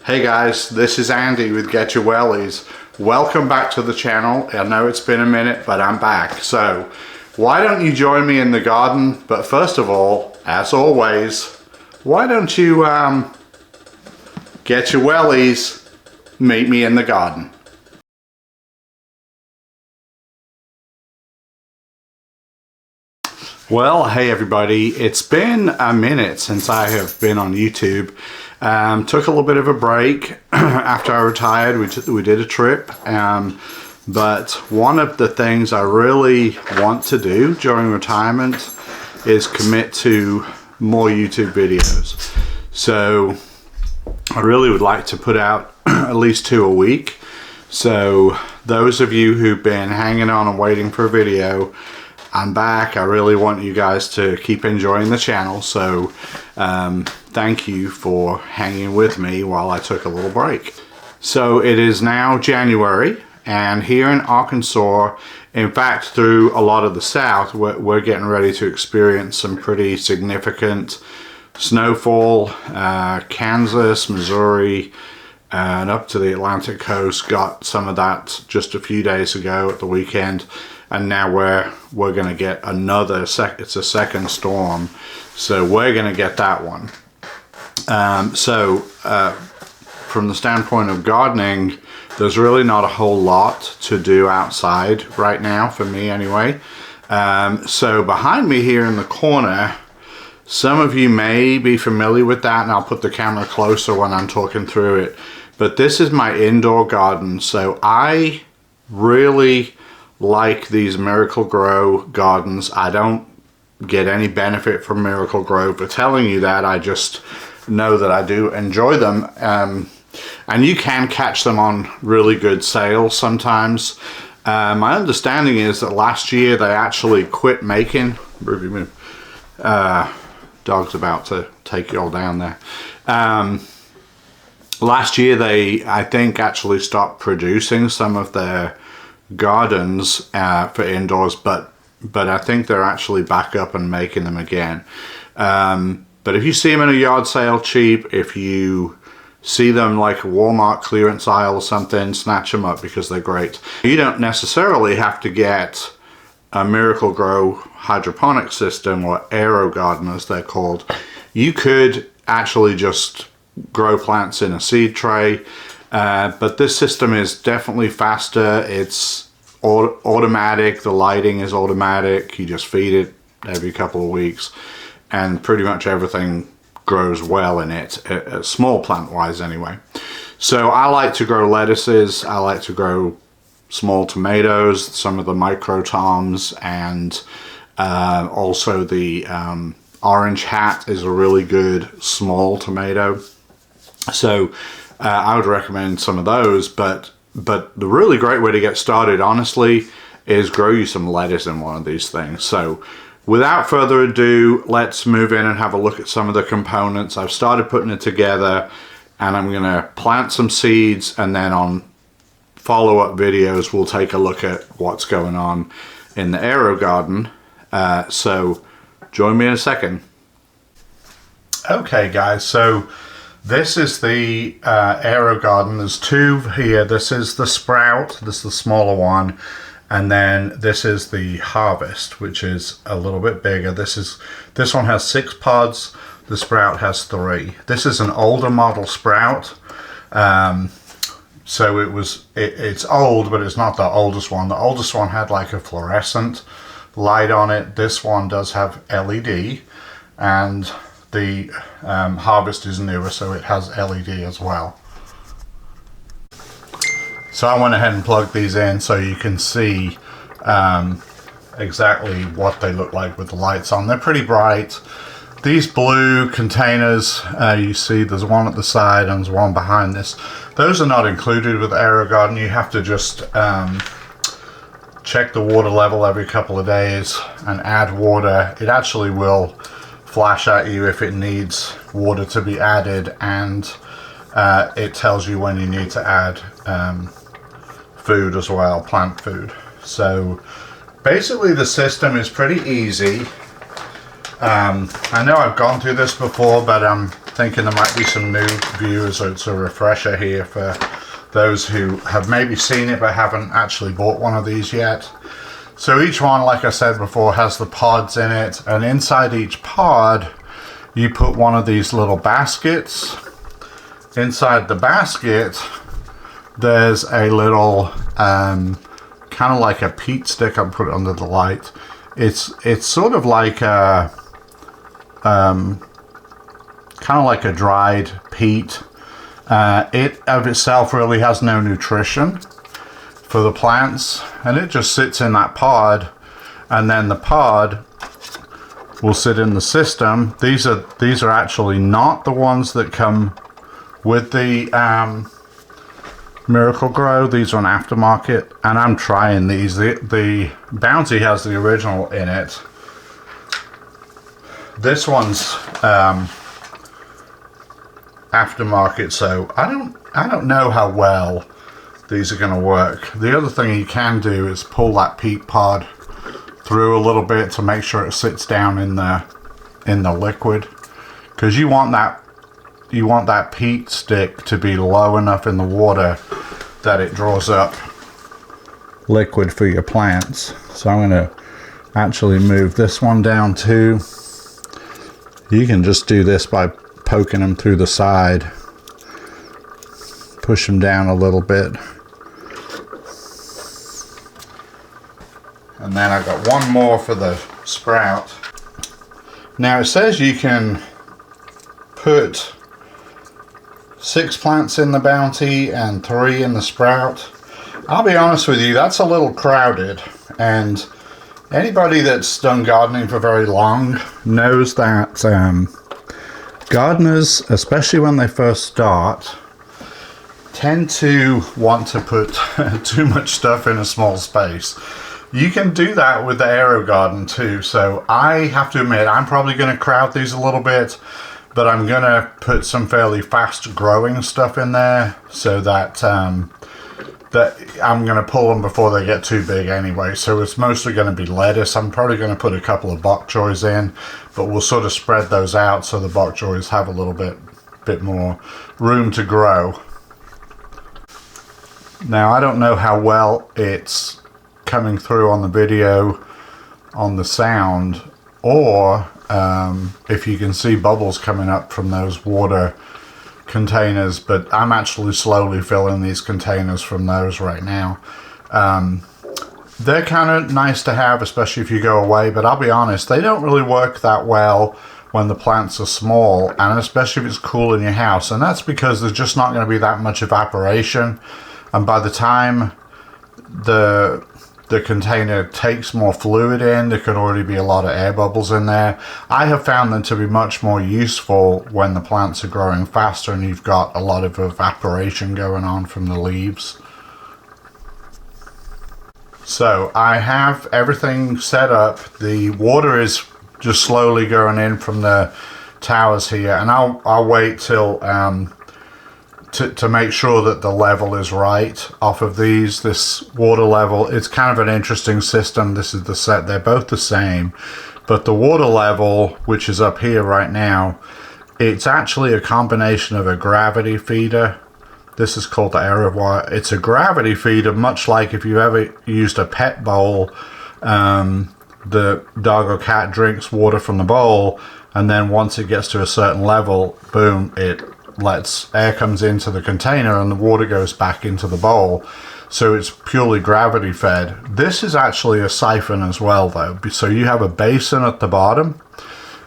Hey guys, this is Andy with Get Your Wellies. Welcome back to the channel. I know it's been a minute, but I'm back. So why don't you join me in the garden? But first of all, as always, why don't you get your wellies, meet me in the garden. Well, hey everybody, it's been a minute since I have been on YouTube. Took a little bit of a break after I retired. We did a trip, but one of the things I really want to do during retirement is commit to more YouTube videos. So I really would like to put out at least 2 a week. So those of you who've been hanging on and waiting for a video, I'm back. I really want you guys to keep enjoying the channel, so thank you for hanging with me while I took a little break. So it is now January, and here in Arkansas, in fact through a lot of the South, we're getting ready to experience some pretty significant snowfall. Kansas, Missouri, and up to the Atlantic coast got some of that just a few days ago at the weekend. And now we're going to get another, it's a second storm, so we're going to get that one. From the standpoint of gardening, there's really not a whole lot to do outside right now, for me anyway. So behind me here in the corner, some of you may be familiar with that, and I'll put the camera closer when I'm talking through it. But this is my indoor garden, so I really like these Miracle-Gro gardens. I don't get any benefit from Miracle-Gro for telling you that. I just know that I do enjoy them, and you can catch them on really good sales sometimes. My understanding is that last year they actually quit making. Dog's about to take you all down there. Last year they, I think, actually stopped producing some of their gardens for indoors, but I think they're actually back up and making them again. But if you see them in a yard sale cheap, if you see them like a Walmart clearance aisle or something, snatch them up because they're great. You don't necessarily have to get a Miracle-Gro hydroponic system, or AeroGarden as they're called. You could actually just grow plants in a seed tray. But this system is definitely faster. It's automatic. The lighting is automatic. You just feed it every couple of weeks, and pretty much everything grows well in it, small plant wise anyway. So I like to grow lettuces. I like to grow small tomatoes, some of the micro toms, and also the orange hat is a really good small tomato. So I would recommend some of those, but the really great way to get started, honestly, is grow you some lettuce in one of these things. So without further ado, let's move in and have a look at some of the components. I've started putting it together, and I'm going to plant some seeds, and then on follow-up videos we'll take a look at what's going on in the AeroGarden. So join me in a second. Okay guys, so this is the AeroGarden. There's 2 here. This is the Sprout, this is the smaller one, and then this is the Harvest, which is a little bit bigger. This one has 6 pods. The Sprout has 3. This is an older model Sprout. So it's old, but it's not the oldest one. The oldest one had like a fluorescent light on it. This one does have LED, and the Harvest is newer, so it has LED as well. So I went ahead and plugged these in so you can see exactly what they look like with the lights on. They're pretty bright. These blue containers, you see there's one at the side and there's one behind this. Those are not included with AeroGarden. You have to just check the water level every couple of days and add water. It actually will flash at you if it needs water to be added, and it tells you when you need to add food as well, plant food. So basically the system is pretty easy. I know I've gone through this before, but I'm thinking there might be some new viewers, so it's a refresher here for those who have maybe seen it but haven't actually bought one of these yet. So each one, like I said before, has the pods in it, and inside each pod you put one of these little baskets. Inside the basket there's a little kind of like a peat stick. I'll put it under the light. It's sort of like a kind of like a dried peat. It of itself really has no nutrition for the plants, and it just sits in that pod, and then the pod will sit in the system. These are actually not the ones that come with the Miracle Grow. These are an aftermarket, and I'm trying these. The Bounty has the original in it. This one's aftermarket, so I don't know how well these are going to work. The other thing you can do is pull that peat pod through a little bit to make sure it sits down in the liquid, because you want that peat stick to be low enough in the water that it draws up liquid for your plants. So I'm going to actually move this one down too. You can just do this by poking them through the side, push them down a little bit, and then I've got one more for the sprout. Now it says you can put 6 plants in the Bounty and 3 in the sprout. I'll be honest with you, that's a little crowded, and anybody that's done gardening for very long knows that gardeners, especially when they first start, tend to want to put too much stuff in a small space. You can do that with the AeroGarden too, so I have to admit I'm probably going to crowd these a little bit, but I'm going to put some fairly fast growing stuff in there so that that I'm going to pull them before they get too big anyway. So it's mostly going to be lettuce. I'm probably going to put a couple of bok choys in, but we'll sort of spread those out so the bok choys have a little bit more room to grow. Now I don't know how well it's coming through on the video on the sound, or if you can see bubbles coming up from those water containers, but I'm actually slowly filling these containers from those right now. They're kind of nice to have, especially if you go away, but I'll be honest, they don't really work that well when the plants are small, and especially if it's cool in your house, and that's because there's just not going to be that much evaporation, and by the time the container takes more fluid in, there could already be a lot of air bubbles in there. I have found them to be much more useful when the plants are growing faster and you've got a lot of evaporation going on from the leaves. So I have everything set up. The water is just slowly going in from the towers here, and I'll wait till to make sure that the level is right off of these. This water level, it's kind of an interesting system. This is the set, they're both the same, but the water level, which is up here right now, it's actually a combination of a gravity feeder. This is called the AeroGarden. It's a gravity feeder, much like if you ever used a pet bowl. The dog or cat drinks water from the bowl, and then once it gets to a certain level, boom, it lets air comes into the container and the water goes back into the bowl. So it's purely gravity fed. This is actually a siphon as well though. So you have a basin at the bottom,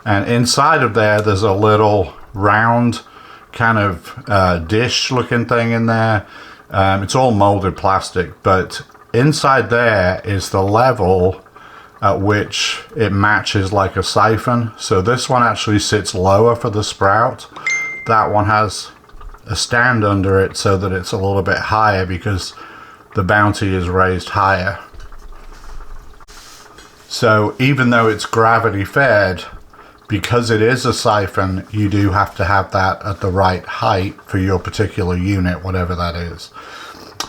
and inside of there there's a little round kind of dish looking thing in there. It's all molded plastic, but inside there is the level at which it matches like a siphon. So this one actually sits lower for the sprout. That one has a stand under it so that it's a little bit higher because the Bounty is raised higher. So even though it's gravity fed, because it is a siphon, you do have to have that at the right height for your particular unit, whatever that is.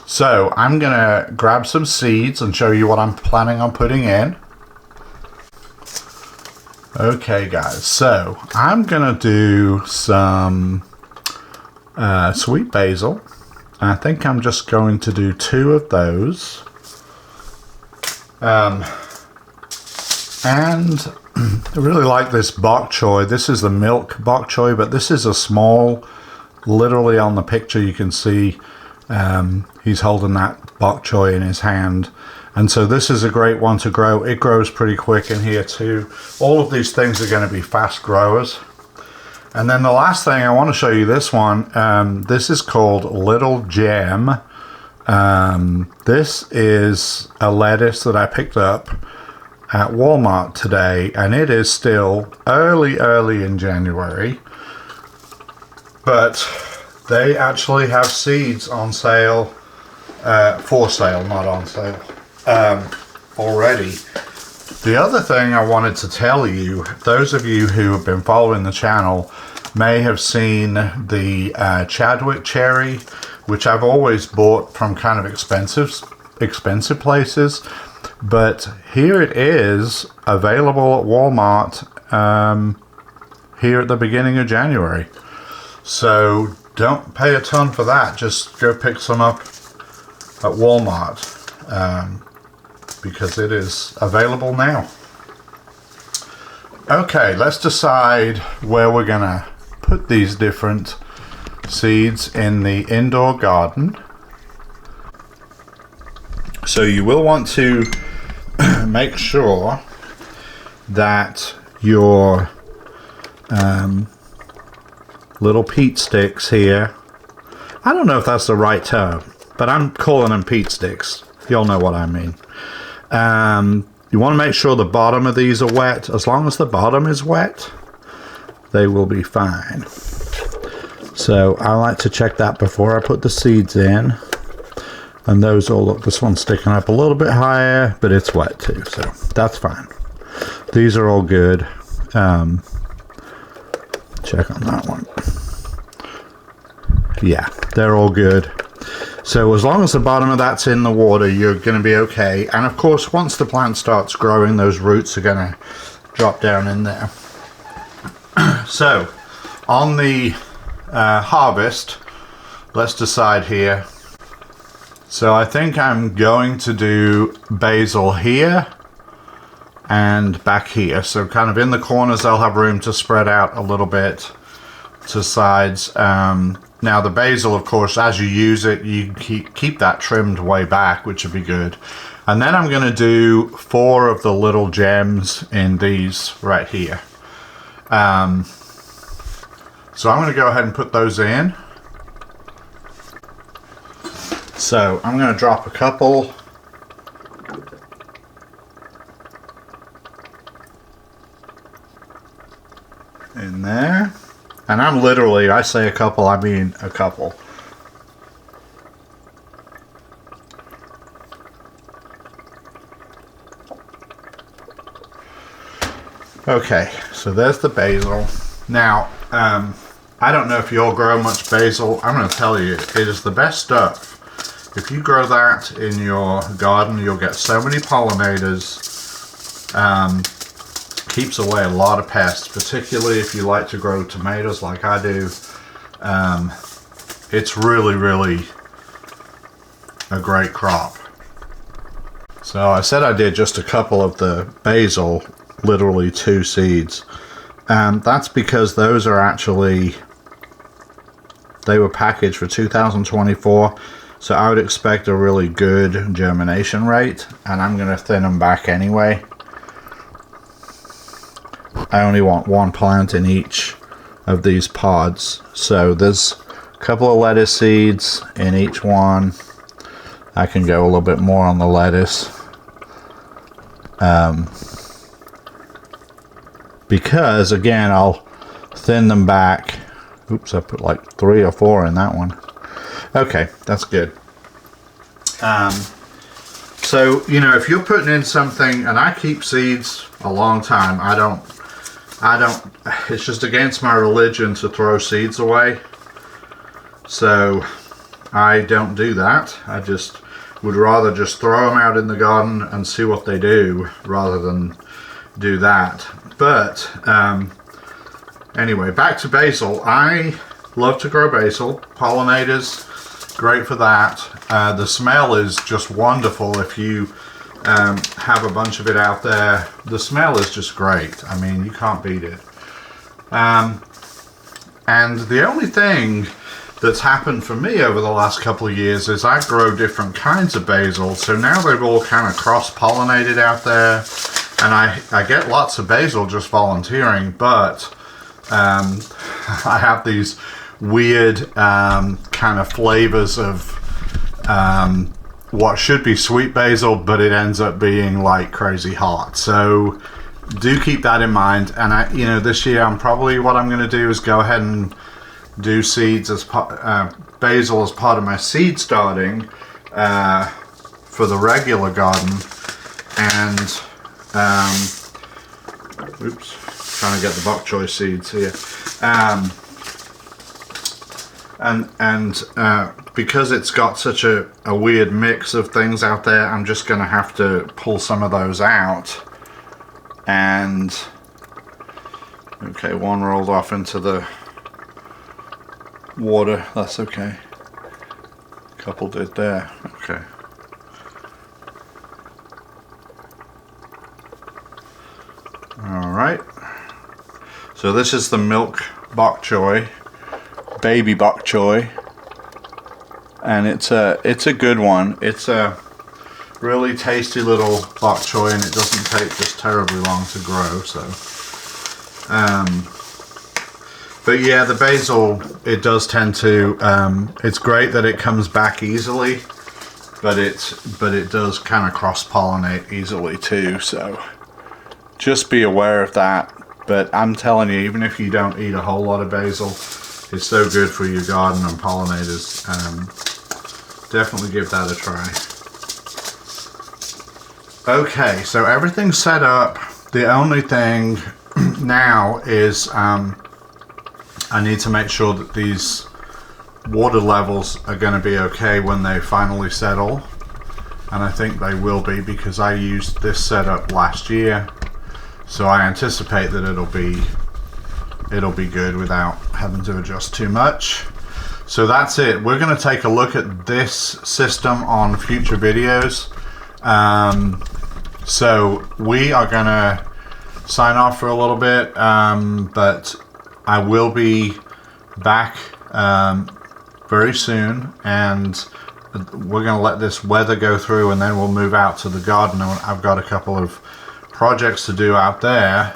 So I'm gonna grab some seeds and show you what I'm planning on putting in. Okay guys, so I'm gonna do some sweet basil. I think I'm just going to do 2 of those. And I really like this bok choy. This is the milk bok choy, but this is a small, literally on the picture you can see he's holding that bok choy in his hand. And so this is a great one to grow. It grows pretty quick in here too. All of these things are going to be fast growers. And then the last thing, I want to show you this one. This is called Little Gem. This is a lettuce that I picked up at Walmart today, and it is still early in January. But they actually have seeds on sale, for sale, not on sale. Already. The other thing I wanted to tell you, those of you who have been following the channel may have seen the Chadwick cherry, which I've always bought from kind of expensive places, but here it is available at Walmart here at the beginning of January. So don't pay a ton for that, just go pick some up at Walmart. Because it is available now. Okay, let's decide where we're gonna put these different seeds in the indoor garden. So you will want to make sure that your little peat sticks here, I don't know if that's the right term, but I'm calling them peat sticks. You'll know what I mean. You want to make sure the bottom of these are wet. As long as the bottom is wet, they will be fine. So I like to check that before I put the seeds in. And those all look, this one's sticking up a little bit higher, but it's wet too, so that's fine. These are all good. Check on that one. Yeah, they're all good. So as long as the bottom of that's in the water, you're going to be okay. And of course, once the plant starts growing, those roots are going to drop down in there. So on the harvest, let's decide here. So I think I'm going to do basil here and back here. So kind of in the corners, they'll have room to spread out a little bit to sides. Now the basil, of course, as you use it, you keep that trimmed way back, which would be good. And then I'm going to do 4 of the little gems in these right here. So I'm going to go ahead and put those in. So I'm going to drop a couple. In there. And I'm literally, I say a couple, I mean a couple. Okay, so there's the basil. Now, I don't know if you all grow much basil. I'm going to tell you, it is the best stuff. If you grow that in your garden, you'll get so many pollinators. Keeps away a lot of pests, particularly if you like to grow tomatoes like I do. It's really a great crop. So I said I did just a couple of the basil, literally 2 seeds. That's because those are actually, they were packaged for 2024, so I would expect a really good germination rate, and I'm going to thin them back anyway. I only want 1 plant in each of these pods. So there's a couple of lettuce seeds in each one. I can go a little bit more on the lettuce. Because again, I'll thin them back. Oops, I put like 3 or 4 in that one. Okay, that's good. So, you know, if you're putting in something, and I keep seeds a long time, I don't, it's just against my religion to throw seeds away. So I don't do that. I just would rather just throw them out in the garden and see what they do rather than do that. But anyway, back to basil. I love to grow basil. Pollinators, great for that. The smell is just wonderful if you have a bunch of it out there. The smell is just great. I mean, you can't beat it. And the only thing that's happened for me over the last couple of years is I grow different kinds of basil. So now they've all kind of cross-pollinated out there. And I get lots of basil just volunteering, but I have these weird kind of flavors of what should be sweet basil, but it ends up being like crazy hot. So do keep that in mind. And you know, this year what I'm going to do is go ahead and do seeds as basil as part of my seed starting for the regular garden. And oops, trying to get the bok choy seeds here. Because it's got such a weird mix of things out there, I'm just going to have to pull some of those out. And okay, one rolled off into the water. That's okay. A couple did there. Okay. Alright. So this is the milk bok choy, baby bok choy. And it's a good one. It's a really tasty little bok choy, and it doesn't take just terribly long to grow. So, but yeah, the basil, it does tend to. It's great that it comes back easily, but it does kind of cross-pollinate easily too. So, just be aware of that. But I'm telling you, even if you don't eat a whole lot of basil, it's so good for your garden and pollinators. Definitely give that a try. Okay, so everything's set up. The only thing now is I need to make sure that these water levels are going to be okay when they finally settle. And I think they will be, because I used this setup last year. So I anticipate that it'll be good without having to adjust too much. So that's it. We're going to take a look at this system on future videos. So we are going to sign off for a little bit, but I will be back very soon, and we're going to let this weather go through, and then we'll move out to the garden. I've got a couple of projects to do out there,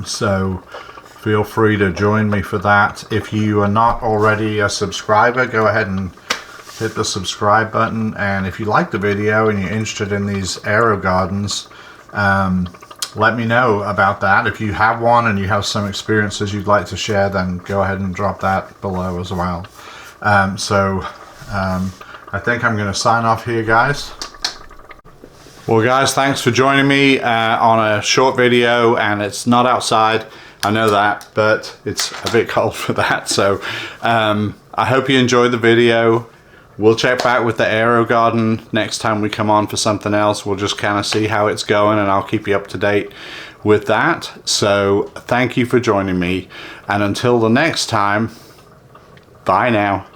so feel free to join me for that. If you are not already a subscriber, go ahead and hit the subscribe button. And if you like the video and you're interested in these AeroGardens, let me know about that. If you have one and you have some experiences you'd like to share, then go ahead and drop that below as well. I think I'm going to sign off here, guys. Well, guys, thanks for joining me on a short video, and it's not outside. I know that, but it's a bit cold for that. So I hope you enjoyed the video. We'll check back with the AeroGarden next time we come on for something else. We'll just kind of see how it's going, and I'll keep you up to date with that. So thank you for joining me, and until the next time, bye now.